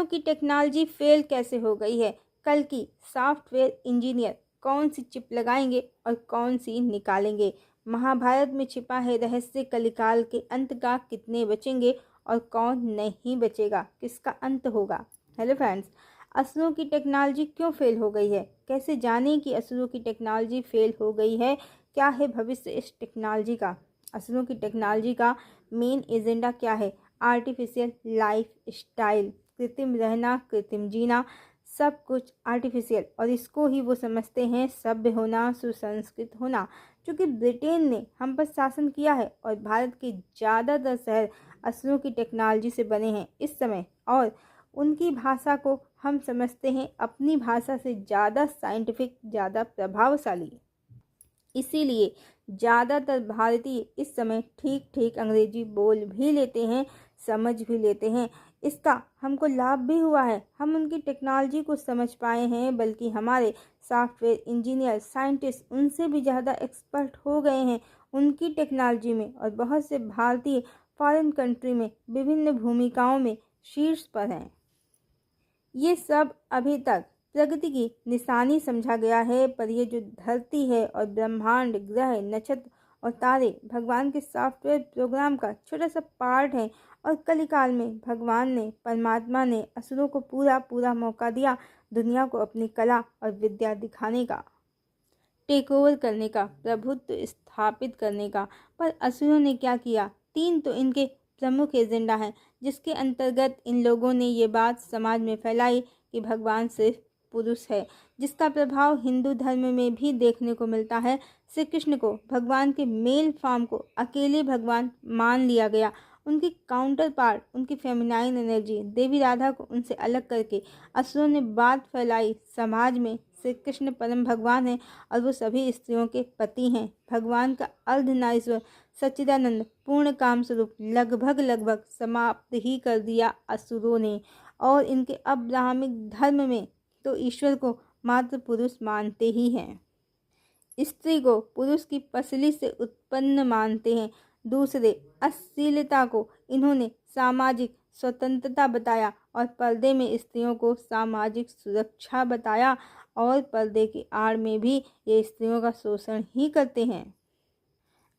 असुरों की technology fail कैसे हो गई है? कल की सॉफ्टवेयर इंजीनियर कौन सी चिप लगाएंगे और कौन सी निकालेंगे? महाभारत में छिपा है रहस्य, कलिकाल के अंत का कितने बचेंगे और कौन नहीं बचेगा? किसका अंत होगा? हेलो फ्रेंड्स, असुरों की टेक्नोलॉजी क्यों फेल हो गई है? कैसे जानें कि असुरों की टेक्नोलॉजी फेल हो गई है? क्या है भविष्य इस टेक्नोलॉजी का? असुरों की टेक्नोलॉजी का मेन एजेंडा क्या है? आर्टिफिशियल लाइफ स्टाइल, कृत्रिम रहना, कृत्रिम जीना, सब कुछ आर्टिफिशियल, और इसको ही वो समझते हैं सभ्य होना, सुसंस्कृत होना। क्योंकि ब्रिटेन ने हम पर शासन किया है और भारत के ज़्यादातर शहर असुरों की टेक्नोलॉजी से बने हैं इस समय, और उनकी भाषा को हम समझते हैं अपनी भाषा से ज़्यादा साइंटिफिक, ज़्यादा प्रभावशाली। इसीलिए ज़्यादातर भारतीय इस समय ठीक ठीक अंग्रेजी बोल भी लेते हैं, समझ भी लेते हैं। इसका हमको लाभ भी हुआ है, हम उनकी टेक्नोलॉजी को समझ पाए हैं, बल्कि हमारे सॉफ्टवेयर इंजीनियर, साइंटिस्ट उनसे भी ज़्यादा एक्सपर्ट हो गए हैं उनकी टेक्नोलॉजी में। और बहुत से भारतीय फॉरेन कंट्री में विभिन्न भूमिकाओं में शीर्ष पर हैं। ये सब अभी तक प्रगति की निशानी समझा गया है, पर ये जो धरती है और ब्रह्मांड, ग्रह, नक्षत्र और तारे भगवान के सॉफ्टवेयर प्रोग्राम का छोटा सा पार्ट है। और कलिकाल में भगवान ने, परमात्मा ने असुरों को पूरा पूरा मौका दिया दुनिया को अपनी कला और विद्या दिखाने का, टेक ओवर करने का, प्रभुत्व स्थापित करने का। पर असुरों ने क्या किया? तीन तो इनके प्रमुख एजेंडा हैं, जिसके अंतर्गत इन लोगों ने ये बात समाज में फैलाई कि भगवान सिर्फ पुरुष है, जिसका प्रभाव हिंदू धर्म में भी देखने को मिलता है। श्री कृष्ण को, भगवान के मेल फॉर्म को अकेले भगवान मान लिया गया। उनकी काउंटर पार्ट, उनकी फेमिनाइन एनर्जी देवी राधा को उनसे अलग करके असुरों ने बात फैलाई समाज में श्री कृष्ण परम भगवान हैं और वो सभी स्त्रियों के पति हैं। भगवान का अर्धनारीश्वर सच्चिदानंद पूर्ण काम स्वरूप लगभग समाप्त ही कर दिया असुरों ने। और इनके अब्राहमिक धर्म में तो ईश्वर को मात्र पुरुष मानते ही हैं, स्त्री को पुरुष की पसली से उत्पन्न मानते हैं। दूसरे, अश्लीलता को इन्होंने सामाजिक स्वतंत्रता बताया और पर्दे में स्त्रियों को सामाजिक सुरक्षा बताया, और पर्दे की आड़ में भी ये स्त्रियों का शोषण ही करते हैं।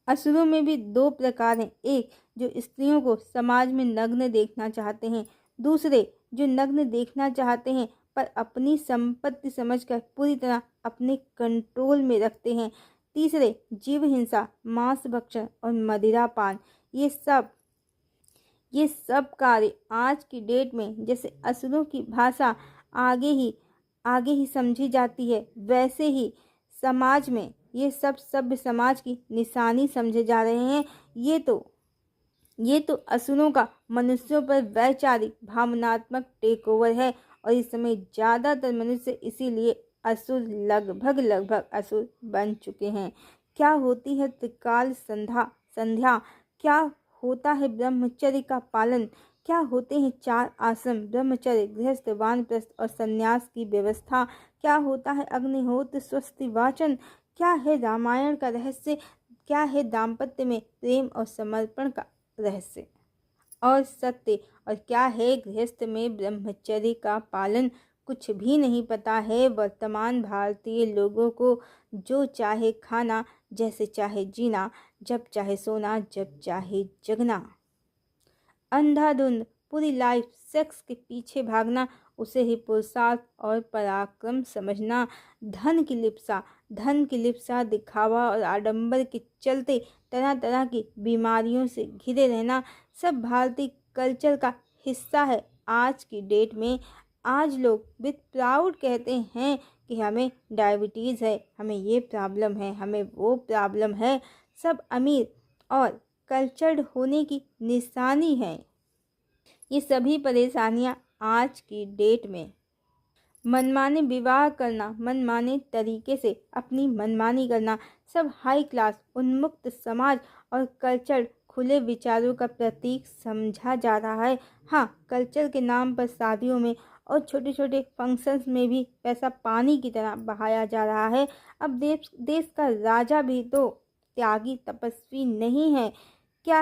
असुरों में भी दो प्रकार हैं, एक जो स्त्रियों को समाज में नग्न देखना चाहते हैं, दूसरे जो नग्न देखना चाहते हैं पर अपनी संपत्ति समझकर पूरी तरह अपने कंट्रोल में रखते हैं, तीसरे जीव हिंसा, मांस भक्षण और मदिरापान। ये सब कार्य आज की डेट में जैसे असुरों की भाषा आगे ही समझी जाती है, वैसे ही समाज में ये सब सभ्य समाज की निशानी समझे जा रहे हैं। ये तो असुरों का मनुष्यों पर वैचारिक भावनात्मक टेक ओवर है, और इस समय ज़्यादातर मनुष्य इसीलिए असुर लगभग असुर बन चुके हैं। क्या होती है त्रिकाल संध्या? क्या होता है ब्रह्मचर्य का पालन? क्या होते हैं चार आश्रम, ब्रह्मचर्य, गृहस्थ, वानप्रस्थ और संन्यास की व्यवस्था? क्या होता है अग्निहोत्र, स्वस्ति वाचन? क्या है रामायण का रहस्य? क्या है दाम्पत्य में प्रेम और समर्पण का रहस्य और सत्य? और क्या है गृहस्थ में ब्रह्मचर्य का पालन? कुछ भी नहीं पता है वर्तमान भारतीय लोगों को। जो चाहे खाना, जैसे चाहे जीना, जब चाहे सोना, जब चाहे जगना, अंधाधुंध पूरी लाइफ सेक्स के पीछे भागना, उसे ही पुरुषार्थ और पराक्रम समझना, धन की लिप्सा, दिखावा और आडंबर के चलते तरह तरह की बीमारियों से घिरे रहना, सब भारतीय कल्चर का हिस्सा है। आज की डेट में आज लोग विथ प्राउड कहते हैं कि हमें डायबिटीज़ है, हमें ये प्रॉब्लम है, हमें वो प्रॉब्लम है। सब अमीर और कल्चर्ड होने की निशानी है। ये सभी परेशानियां आज की डेट में मनमाने विवाह करना, मनमाने तरीके से अपनी मनमानी करना, सब हाई क्लास, उन्मुक्त समाज और कल्चर, खुले विचारों का प्रतीक समझा जा रहा है। हाँ, कल्चर के नाम पर शादियों में और छोटे छोटे फंक्शंस में भी पैसा पानी की तरह बहाया जा रहा है। अब देश का राजा भी तो त्यागी तपस्वी नहीं है। क्या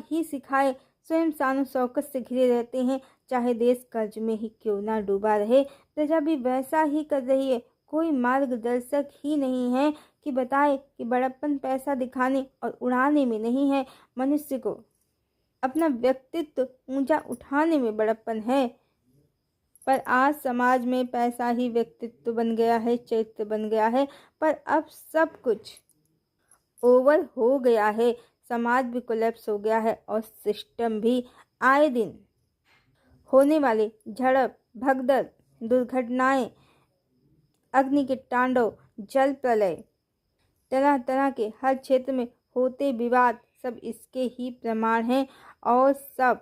ही सिखाए स्वयं शानो शौकत से घिरे रहते हैं, चाहे देश कर्ज में ही क्यों ना डूबा रहे। प्रजा भी वैसा ही कर रही है। कोई मार्गदर्शक ही नहीं है कि बताए कि बड़प्पन पैसा दिखाने और उड़ाने में नहीं है। मनुष्य को अपना व्यक्तित्व ऊंचा उठाने में बड़प्पन है। पर आज समाज में पैसा ही व्यक्तित्व बन गया है, चरित्र बन गया है। पर अब सब कुछ ओवर हो गया है। समाज भी कोलैप्स हो गया है और सिस्टम भी। आए दिन होने वाले झड़प, भगदड़, दुर्घटनाएं, अग्नि के तांडव, जल प्रलय, तरह तरह के हर क्षेत्र में होते विवाद सब इसके ही प्रमाण हैं। और सब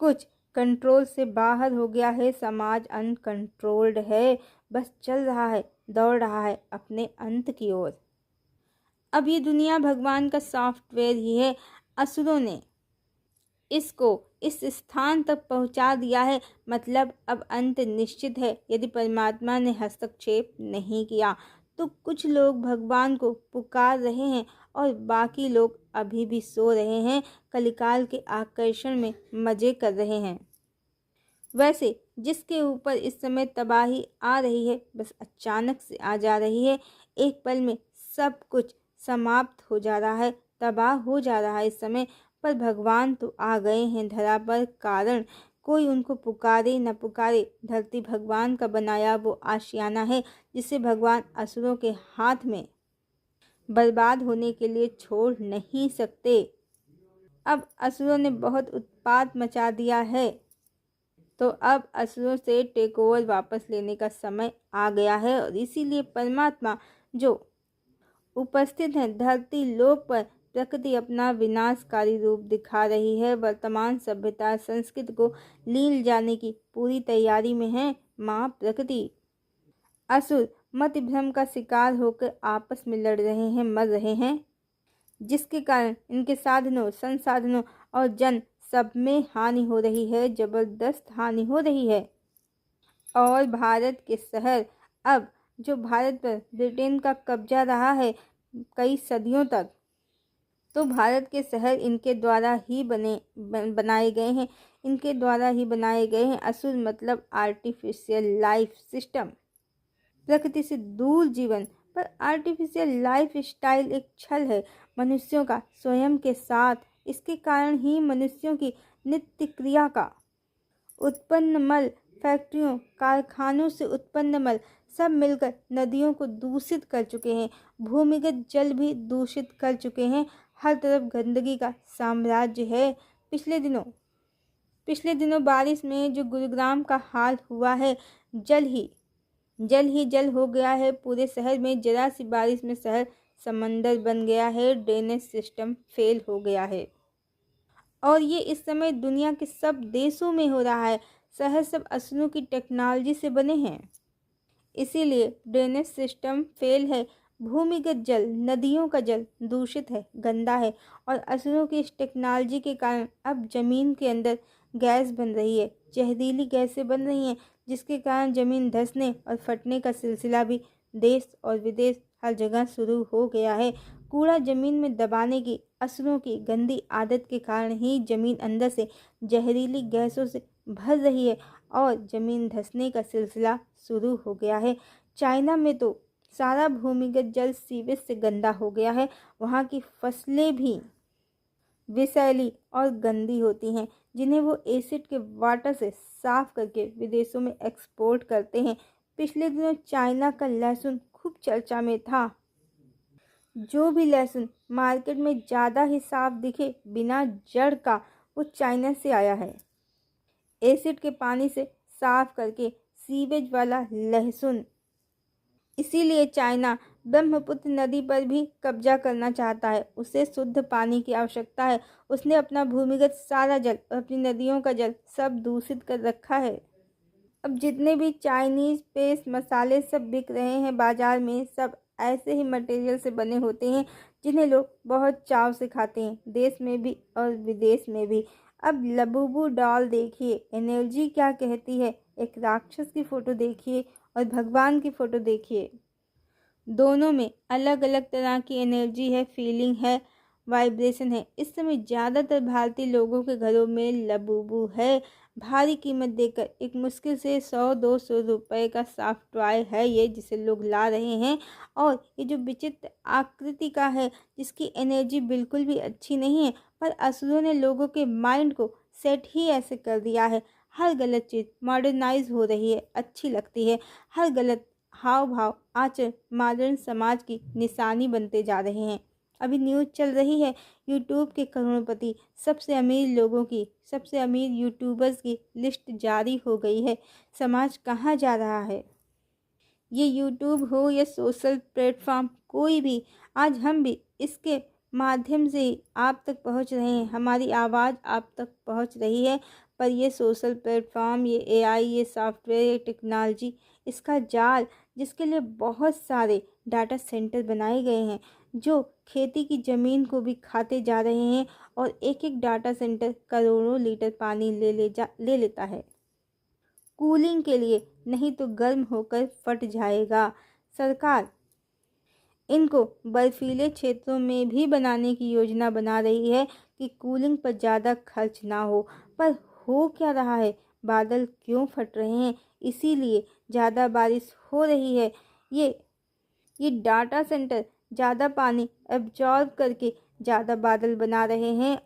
कुछ कंट्रोल से बाहर हो गया है। समाज अनकंट्रोल्ड है, बस चल रहा है, दौड़ रहा है अपने अंत की ओर। अब ये दुनिया भगवान का सॉफ्टवेयर ही है। असुरों ने इसको इस स्थान तक पहुंचा दिया है, मतलब अब अंत निश्चित है। यदि परमात्मा ने हस्तक्षेप नहीं किया तो कुछ लोग भगवान को पुकार रहे हैं और बाकी लोग अभी भी सो रहे हैं, कलिकाल के आकर्षण में मजे कर रहे हैं। वैसे जिसके ऊपर इस समय तबाही आ रही है, बस अचानक से आ जा रही है। एक पल में सब कुछ समाप्त हो जा रहा है, तबाह हो जा रहा है इस समय। पर भगवान तो आ गए हैं धरा पर, कारण कोई उनको पुकारे न पुकारे। धरती भगवान का बनाया वो आशियाना है, जिसे भगवान असुरों के हाथ में बर्बाद होने के लिए छोड़ नहीं सकते। अब असुरों ने बहुत उत्पात मचा दिया है, तो अब असुरों से टेक ओवर वापस लेने का समय आ गया है। और इसीलिए परमात्मा जो उपस्थित है धरती लोक पर, प्रकृति अपना विनाशकारी रूप दिखा रही है। वर्तमान सभ्यता संस्कृति को लील जाने की पूरी तैयारी में है। माँ प्रकृति असुर मत भ्रम का शिकार होकर आपस में लड़ रहे हैं, मर रहे हैं, जिसके कारण इनके साधनों, संसाधनों और जन सब में हानि हो रही है, जबरदस्त हानि हो रही है। और भारत के शहर, अब जो भारत पर ब्रिटेन का कब्जा रहा है कई सदियों तक, तो भारत के शहर इनके द्वारा ही बनाए गए हैं, इनके द्वारा ही बनाए गए हैं। असुर मतलब आर्टिफिशियल लाइफ सिस्टम, प्रकृति से दूर जीवन। पर आर्टिफिशियल लाइफ स्टाइल एक छल है मनुष्यों का स्वयं के साथ। इसके कारण ही मनुष्यों की नित्य क्रिया का उत्पन्न मल, फैक्ट्रियों, कारखानों से उत्पन्न मल सब मिलकर नदियों को दूषित कर चुके हैं, भूमिगत जल भी दूषित कर चुके हैं। हर तरफ गंदगी का साम्राज्य है। पिछले दिनों बारिश में जो गुरुग्राम का हाल हुआ है, जल ही जल हो गया है पूरे शहर में। जरा सी बारिश में शहर समंदर बन गया है। ड्रेनेज सिस्टम फेल हो गया है और ये इस समय दुनिया के सब देशों में हो रहा है। शहर सब असुरों की टेक्नोलॉजी से बने हैं, इसीलिए ड्रेनेज सिस्टम फेल है। भूमिगत जल, नदियों का जल दूषित है, गंदा है। और असुरों की इस टेक्नोलॉजी के कारण अब जमीन के अंदर गैस बन रही है, जहरीली गैसें बन रही हैं, जिसके कारण ज़मीन धंसने और फटने का सिलसिला भी देश और विदेश हर जगह शुरू हो गया है। कूड़ा ज़मीन में दबाने की असुरों की गंदी आदत के कारण ही ज़मीन अंदर से जहरीली गैसों से भर रही है और ज़मीन धंसने का सिलसिला शुरू हो गया है। चाइना में तो सारा भूमिगत जल सीवेज से गंदा हो गया है। वहाँ की फसलें भी विषैली और गंदी होती हैं, जिन्हें वो एसिड के वाटर से साफ करके विदेशों में एक्सपोर्ट करते हैं। पिछले दिनों चाइना का लहसुन खूब चर्चा में था। जो भी लहसुन मार्केट में ज़्यादा ही साफ दिखे बिना जड़ का, वो चाइना से आया है। एसिड के पानी से साफ करके सीवेज वाला लहसुन। इसीलिए चाइना ब्रह्मपुत्र नदी पर भी कब्जा करना चाहता है। उसे शुद्ध पानी की आवश्यकता है। उसने अपना भूमिगत सारा जल और अपनी नदियों का जल सब दूषित कर रखा है। अब जितने भी चाइनीज़ पेस्ट मसाले सब बिक रहे हैं बाज़ार में, सब ऐसे ही मटेरियल से बने होते हैं जिन्हें लोग बहुत चाव से खाते हैं, देश में भी और विदेश में भी। अब लबूबू डॉल देखिए, एनर्जी क्या कहती है। एक राक्षस की फ़ोटो देखिए और भगवान की फ़ोटो देखिए, दोनों में अलग अलग तरह की एनर्जी है, फीलिंग है। वाइब्रेशन है। इस समय ज़्यादातर भारतीय लोगों के घरों में लबूबू है। भारी कीमत देकर एक मुश्किल से 100-200 रुपए का सॉफ्ट टॉय है ये, जिसे लोग ला रहे हैं। और ये जो विचित्र आकृति का है, जिसकी एनर्जी बिल्कुल भी अच्छी नहीं है, पर असुरों ने लोगों के माइंड को सेट ही ऐसे कर दिया है। हर गलत चीज़ मॉडर्नाइज हो रही है, अच्छी लगती है। हर गलत हाव भाव आचरण मॉडर्न समाज की निशानी बनते जा रहे हैं। अभी न्यूज़ चल रही है, यूट्यूब के करोड़पति सबसे अमीर लोगों की, सबसे अमीर यूट्यूबर्स की लिस्ट जारी हो गई है। समाज कहाँ जा रहा है? ये यूट्यूब हो या सोशल प्लेटफॉर्म, कोई भी, आज हम भी इसके माध्यम से ही आप तक पहुंच रहे हैं। हमारी आवाज़ आप तक पहुंच रही है। पर ये सोशल प्लेटफॉर्म, ये एआई, ये सॉफ्टवेयर, ये टेक्नोलॉजी, इसका जाल, जिसके लिए बहुत सारे डाटा सेंटर बनाए गए हैं, जो खेती की ज़मीन को भी खाते जा रहे हैं। और एक एक डाटा सेंटर करोड़ों लीटर पानी ले लेता है कूलिंग के लिए, नहीं तो गर्म होकर फट जाएगा। सरकार इनको बर्फीले क्षेत्रों में भी बनाने की योजना बना रही है कि कूलिंग पर ज़्यादा खर्च ना हो। पर हो क्या रहा है? बादल क्यों फट रहे हैं? इसीलिए ज़्यादा बारिश हो रही है। ये डाटा सेंटर ज़्यादा पानी एब्जॉर्ब करके ज़्यादा बादल बना रहे हैं।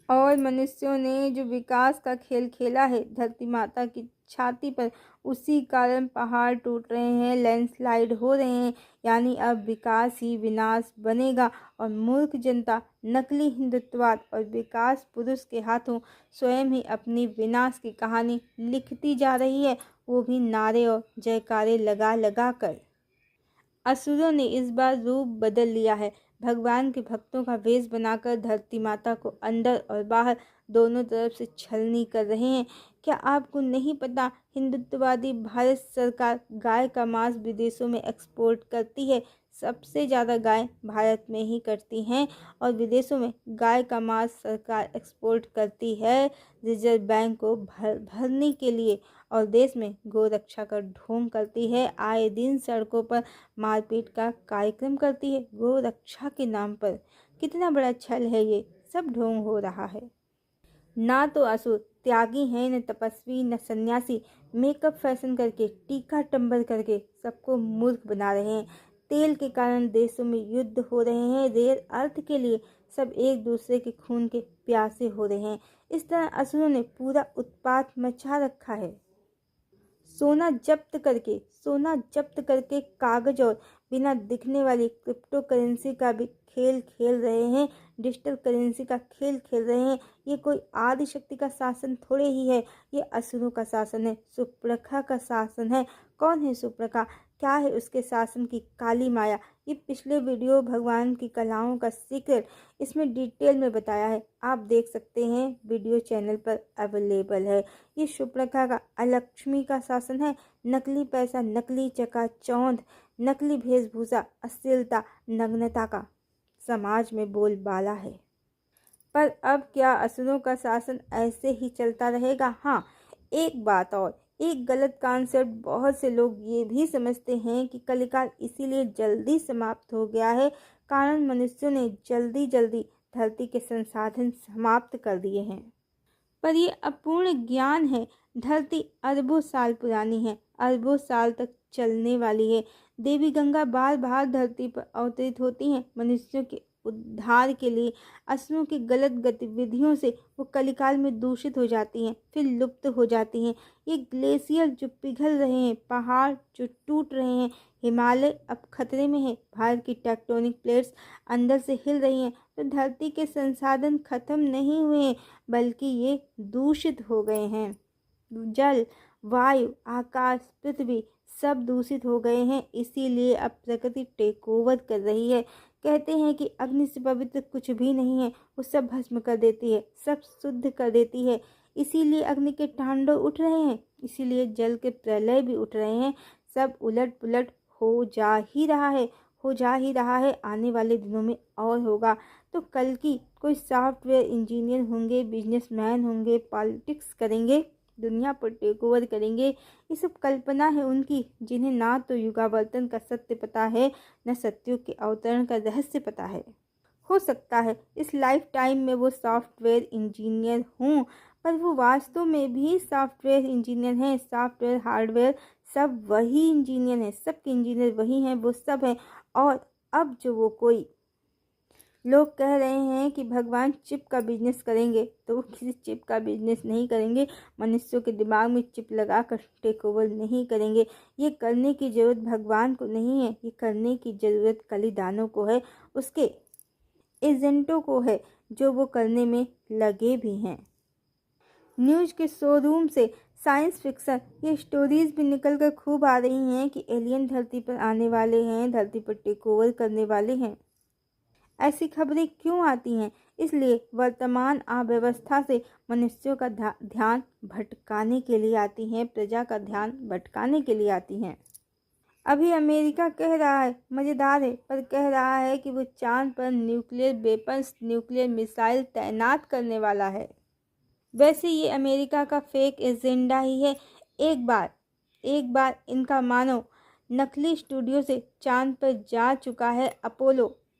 और मनुष्यों ने जो विकास का खेल खेला है धरती माता की छाती पर, उसी कारण पहाड़ टूट रहे हैं, लैंडस्लाइड हो रहे हैं। यानी अब विकास ही विनाश बनेगा। और मूर्ख जनता नकली हिंदुत्ववाद और विकास पुरुष के हाथों स्वयं ही अपनी विनाश की कहानी लिखती जा रही है, वो भी नारे और जयकारे लगा लगा कर। असुरों ने इस बार रूप बदल लिया है। भगवान के भक्तों का वेश बनाकर धरती माता को अंदर और बाहर दोनों तरफ से छलनी कर रहे हैं। क्या आपको नहीं पता, हिंदुत्ववादी भारत सरकार गाय का मांस विदेशों में एक्सपोर्ट करती है। सबसे ज़्यादा गाय भारत में ही करती हैं और विदेशों में गाय का मांस सरकार एक्सपोर्ट करती है रिजर्व बैंक को भरने के लिए। और देश में गोरक्षा का ढोंग करती है। आए दिन सड़कों पर मारपीट का कार्यक्रम करती है गोरक्षा के नाम पर। कितना बड़ा छल है ये, सब ढोंग हो रहा है। ना तो असुर त्यागी हैं, न तपस्वी, न सन्यासी, मेकअप फैशन करके, टीका टंबर करके सबको मूर्ख बना रहे हैं। तेल के कारण देशों में युद्ध हो रहे हैं, रेयर अर्थ के लिए सब एक दूसरे के खून के प्यासे हो रहे हैं। इस तरह असुरों ने पूरा उत्पात मचा रखा है। सोना जब्त करके कागज और बिना दिखने वाली क्रिप्टो करेंसी का भी खेल खेल रहे हैं, डिजिटल करेंसी का खेल खेल रहे हैं। ये कोई आदि शक्ति का शासन थोड़े ही है, ये असुरों का शासन है, सुप्रखा का शासन है। कौन है सुप्रखा? क्या है उसके शासन की काली माया? ये पिछले वीडियो भगवान की कलाओं का सीक्रेट इसमें डिटेल में बताया है, आप देख सकते हैं, वीडियो चैनल पर अवेलेबल है। ये सुप्रखा का अलक्ष्मी का शासन है। नकली पैसा, नकली चकाचौंध, नकली वेशभूषा, अश्लीलता, नग्नता का समाज में बोलबाला है। पर अब क्या असुरों का शासन ऐसे ही चलता रहेगा? हाँ, एक बात और, एक गलत कॉन्सेप्ट बहुत से लोग ये भी समझते हैं कि कलिकाल इसीलिए जल्दी समाप्त हो गया है कारण मनुष्यों ने जल्दी जल्दी धरती के संसाधन समाप्त कर दिए हैं। पर ये अपूर्ण ज्ञान है। धरती अरबों साल पुरानी है, अरबों साल तक चलने वाली है। देवी गंगा बार बार धरती पर अवतरित होती हैं मनुष्यों के उद्धार के लिए। असुरों की गलत गतिविधियों से वो कलिकाल में दूषित हो जाती हैं, फिर लुप्त हो जाती हैं। ये ग्लेशियर जो पिघल रहे हैं, पहाड़ जो टूट रहे हैं, हिमालय अब खतरे में है, भारत की टेक्टोनिक प्लेट्स अंदर से हिल रही हैं, तो धरती के संसाधन खत्म नहीं हुए हैं, बल्कि ये दूषित हो गए हैं। जल, वायु, आकाश, पृथ्वी सब दूषित हो गए हैं। इसीलिए अब प्रकृति टेक ओवर कर रही है। कहते हैं कि अग्नि से पवित्र कुछ भी नहीं है, वो सब भस्म कर देती है, सब शुद्ध कर देती है। इसीलिए अग्नि के तांडव उठ रहे हैं, इसीलिए जल के प्रलय भी उठ रहे हैं। सब उलट पुलट हो जा ही रहा है, हो जा ही रहा है, आने वाले दिनों में और होगा। तो कल की कोई सॉफ्टवेयर इंजीनियर होंगे, बिजनेसमैन होंगे, पॉलिटिक्स करेंगे, दुनिया पर टेक ओवर करेंगे। ये सब कल्पना है उनकी, जिन्हें ना तो युगावर्तन का सत्य पता है, न सत्यों के अवतरण का रहस्य पता है। हो सकता है इस लाइफ टाइम में वो सॉफ्टवेयर इंजीनियर हों, पर वो वास्तव में भी सॉफ्टवेयर इंजीनियर हैं। सॉफ्टवेयर हार्डवेयर सब वही इंजीनियर हैं, सबके इंजीनियर वही हैं, वो सब हैं। और अब जो वो कोई लोग कह रहे हैं कि भगवान चिप का बिजनेस करेंगे, तो वो किसी चिप का बिजनेस नहीं करेंगे, मनुष्यों के दिमाग में चिप लगाकर टेक ओवर नहीं करेंगे। ये करने की ज़रूरत भगवान को नहीं है, ये करने की ज़रूरत कलीदानों को है, उसके एजेंटों को है, जो वो करने में लगे भी हैं। न्यूज़ के शोरूम से साइंस फिक्शन ये स्टोरीज भी निकल कर खूब आ रही हैं कि एलियन धरती पर आने वाले हैं, धरती पर टेक ओवर करने वाले हैं। ऐसी खबरें क्यों आती हैं? इसलिए वर्तमान अव्यवस्था से मनुष्यों का ध्यान भटकाने के लिए आती हैं, प्रजा का ध्यान भटकाने के लिए आती हैं। अभी अमेरिका कह रहा है, मज़ेदार है, पर कह रहा है कि वो चांद पर न्यूक्लियर वेपन्स, न्यूक्लियर मिसाइल तैनात करने वाला है। वैसे ये अमेरिका का फेक एजेंडा ही है। एक बार इनका मानो नकली स्टूडियो से चांद पर जा चुका है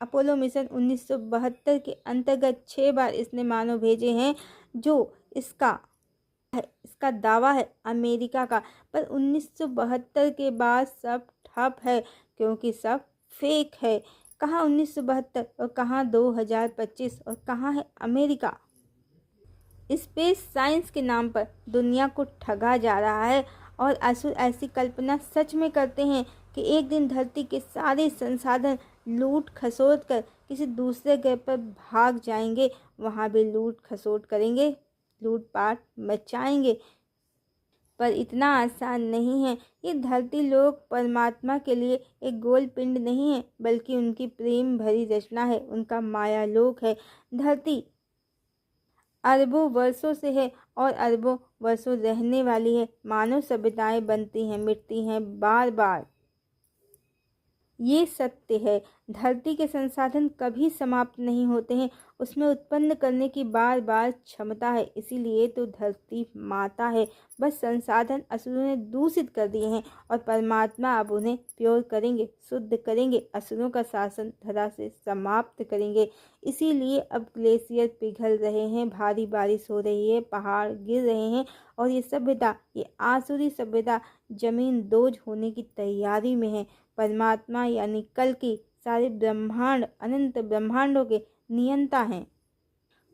अपोलो मिशन 1972 के अंतर्गत 6 बार इसने मानव भेजे हैं, जो इसका दावा है अमेरिका का। पर 1972 के बाद सब ठप है, क्योंकि सब फेक है। कहाँ 1972 और कहाँ 2025 और कहाँ है अमेरिका? स्पेस साइंस के नाम पर दुनिया को ठगा जा रहा है, और असुर ऐसी कल्पना सच में करते हैं कि एक दिन धरती के सारे संसाधन लूट खसोट कर किसी दूसरे ग्रह पर भाग जाएंगे, वहाँ भी लूट खसोट करेंगे, लूटपाट मचाएंगे। पर इतना आसान नहीं है। ये धरती लोग परमात्मा के लिए एक गोल पिंड नहीं है, बल्कि उनकी प्रेम भरी रचना है, उनका माया लोक है। धरती अरबों वर्षों से है और अरबों वर्षों रहने वाली है। मानव सभ्यताएं बनती हैं, मिटती हैं बार बार, ये सत्य है। धरती के संसाधन कभी समाप्त नहीं होते हैं, उसमें उत्पन्न करने की बार बार क्षमता है। इसीलिए तो धरती माता है। बस संसाधन असुरों ने दूषित कर दिए हैं, और परमात्मा अब उन्हें प्योर करेंगे, शुद्ध करेंगे, असुरों का शासन धरा से समाप्त करेंगे। इसीलिए अब ग्लेशियर पिघल रहे हैं, भारी बारिश हो रही है, पहाड़ गिर रहे हैं, और ये सभ्यता, ये आसुरी सभ्यता जमीन दोज होने की तैयारी में है। परमात्मा यानी कल की सारे ब्रह्मांड, अनंत ब्रह्मांडों के नियंता हैं।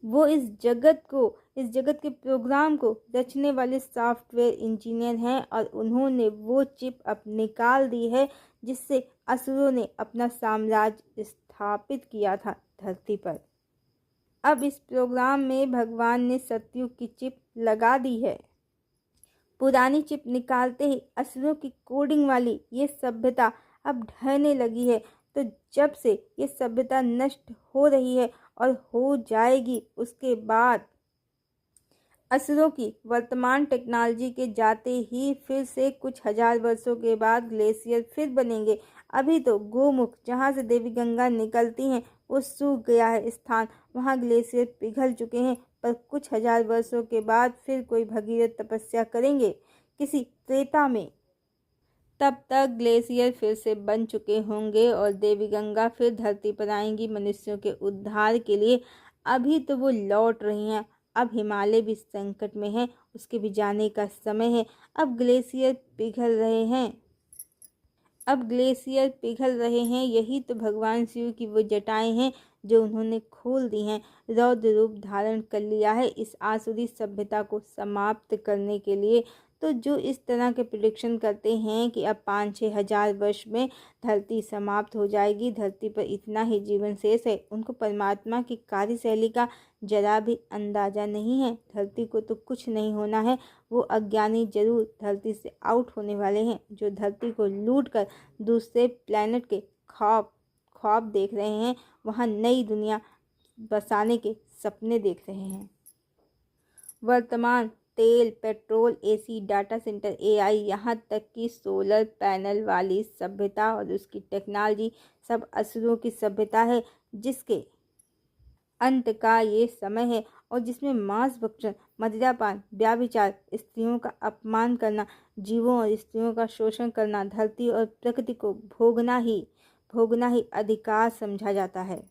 वो इस जगत के प्रोग्राम को रचने वाले सॉफ्टवेयर इंजीनियर हैं, और उन्होंने वो चिप अब निकाल दी है जिससे असुरों ने अपना साम्राज्य स्थापित किया था धरती पर। अब इस प्रोग्राम में भगवान ने सतयुग की चिप लगा दी है। पुरानी चिप निकालते ही असुरों की कोडिंग वाली ये सभ्यता अब ढहने लगी है। तो जब से ये सभ्यता नष्ट हो रही है और हो जाएगी, उसके बाद असुरों की वर्तमान टेक्नोलॉजी के जाते ही फिर से कुछ हजार वर्षों के बाद ग्लेशियर फिर बनेंगे। अभी तो गोमुख, जहाँ से देवी गंगा निकलती हैं, वो सूख गया है स्थान, वहाँ ग्लेशियर पिघल चुके हैं। पर कुछ हजार वर्षों के बाद फिर कोई भगीरथ तपस्या करेंगे किसी त्रेता में, तब तक ग्लेशियर फिर से बन चुके होंगे और देवी गंगा फिर धरती पर आएंगी मनुष्यों के उद्धार के लिए। अभी तो वो लौट रही हैं, अब हिमालय भी संकट में है, उसके भी जाने का समय है। अब ग्लेशियर पिघल रहे हैं, यही तो भगवान शिव की वो जटाएं हैं जो उन्होंने खोल दी हैं, रौद्र रूप धारण कर लिया है इस आसुरी सभ्यता को समाप्त करने के लिए। तो जो इस तरह के प्रिडिक्शन करते हैं कि अब 5-6 हजार वर्ष में धरती समाप्त हो जाएगी, धरती पर इतना ही जीवन शेष है, उनको परमात्मा की कार्यशैली का जरा भी अंदाजा नहीं है। धरती को तो कुछ नहीं होना है, वो अज्ञानी जरूर धरती से आउट होने वाले हैं, जो धरती को लूट कर दूसरे प्लैनेट के ख्वाब देख रहे हैं, वहाँ नई दुनिया बसाने के सपने देख रहे हैं। वर्तमान तेल, petrol, AC, data centre, AI, यहाँ तक कि सोलर पैनल वाली सभ्यता और उसकी टेक्नोलॉजी सब असुरों की सभ्यता है, जिसके अंत का ये समय है, और जिसमें मांस भक्षण, मदिरापान, व्याभिचार, स्त्रियों का अपमान करना, जीवों और स्त्रियों का शोषण करना, धरती और प्रकृति को भोगना ही अधिकार समझा जाता है।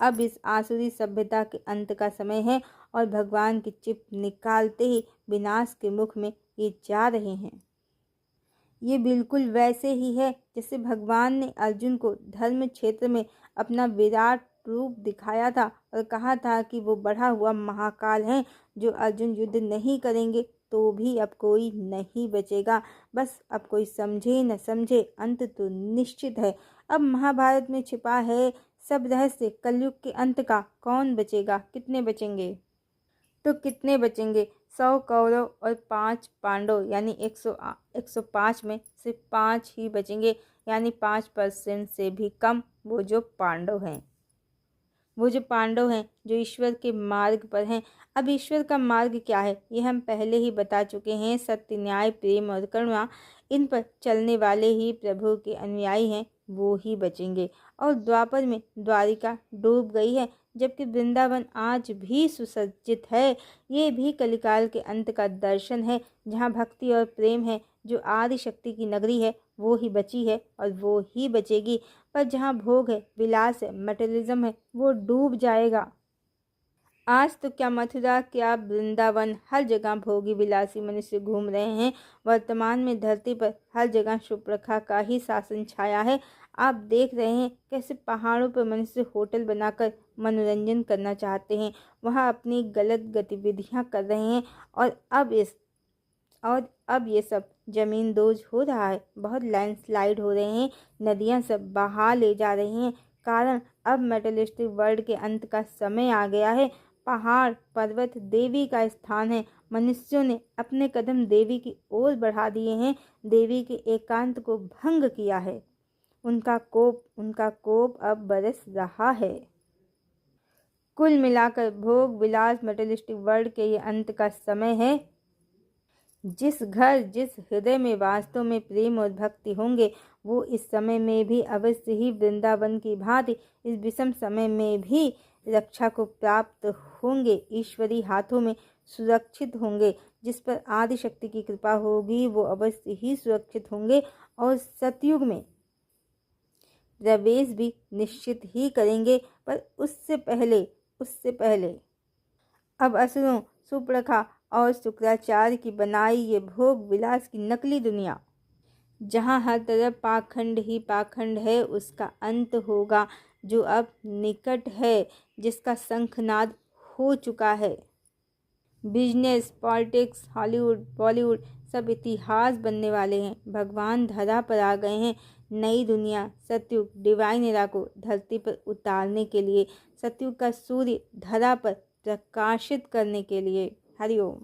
अब इस आसुरी सभ्यता के अंत का समय है और भगवान की चिप निकालते ही विनाश के मुख में ये जा रहे हैं। ये बिल्कुल वैसे ही है जैसे भगवान ने अर्जुन को धर्म क्षेत्र में अपना विराट रूप दिखाया था और कहा था कि वो बढ़ा हुआ महाकाल है। जो अर्जुन युद्ध नहीं करेंगे तो भी अब कोई नहीं बचेगा। बस अब कोई समझे न समझे, अंत तो निश्चित है। अब महाभारत में छिपा है सब रहस्य कलयुग के अंत का। कौन बचेगा? कितने बचेंगे? तो कितने बचेंगे? 100 कौरव और 5 पांडव, यानी 105 में सिर्फ 5 ही बचेंगे, यानी 5% से भी कम। वो जो पांडव हैं जो ईश्वर के मार्ग पर हैं। अब ईश्वर का मार्ग क्या है ये हम पहले ही बता चुके हैं। सत्य, न्याय, प्रेम और करुणा, इन पर चलने वाले ही प्रभु के अनुयायी हैं, वो ही बचेंगे। और द्वापर में द्वारिका डूब गई है, जबकि वृंदावन आज भी सुसज्जित है। ये भी कलिकाल के अंत का दर्शन है। जहाँ भक्ति और प्रेम है, जो आदि शक्ति की नगरी है, वो ही बची है और वो ही बचेगी। पर जहाँ भोग है, विलास है, मटेरियलिज्म है, वो डूब जाएगा। आज तो क्या मथुरा, क्या वृंदावन, हर जगह भोगी विलासी मनुष्य घूम रहे हैं। वर्तमान में धरती पर हर जगह शुभ्रखा का ही शासन छाया है। आप देख रहे हैं कैसे पहाड़ों पर मनुष्य होटल बनाकर मनोरंजन करना चाहते हैं, वहाँ अपनी गलत गतिविधियाँ कर रहे हैं। और अब ये सब जमीन दोज हो रहा है। बहुत लैंडस्लाइड हो रहे हैं, नदियाँ सब बहा ले जा रही हैं। कारण अब मेटलिस्टिक वर्ल्ड के अंत का समय आ गया है। पहाड़ पर्वत देवी का स्थान है। मनुष्यों ने अपने कदम देवी की ओर बढ़ा दिए हैं, देवी के एकांत को भंग किया है। उनका कोप अब बरस रहा है। कुल मिलाकर भोग विलास मेटलिस्टिक वर्ल्ड के ये अंत का समय है। जिस घर, जिस हृदय में वास्तव में प्रेम और भक्ति होंगे, वो इस समय में भी अवश्य ही वृंदावन की भांति इस विषम समय में भी रक्षा को प्राप्त होंगे, ईश्वरी हाथों में सुरक्षित होंगे। जिस पर आदि शक्ति की कृपा होगी वो अवश्य ही सुरक्षित होंगे और सतयुग में प्रवेश भी निश्चित ही करेंगे। पर उससे पहले अब असुरों, सुपर्णखा और शुक्राचार्य की बनाई ये भोग विलास की नकली दुनिया, जहाँ हर तरफ पाखंड ही पाखंड है, उसका अंत होगा, जो अब निकट है, जिसका शंखनाद हो चुका है। बिजनेस, पॉलिटिक्स, हॉलीवुड, बॉलीवुड सब इतिहास बनने वाले हैं। भगवान धरा पर आ गए हैं नई दुनिया, सतयुग, डिवाइन एरा को धरती पर उतारने के लिए, सतयुग का सूर्य धरा पर प्रकाशित करने के लिए। हरिओम।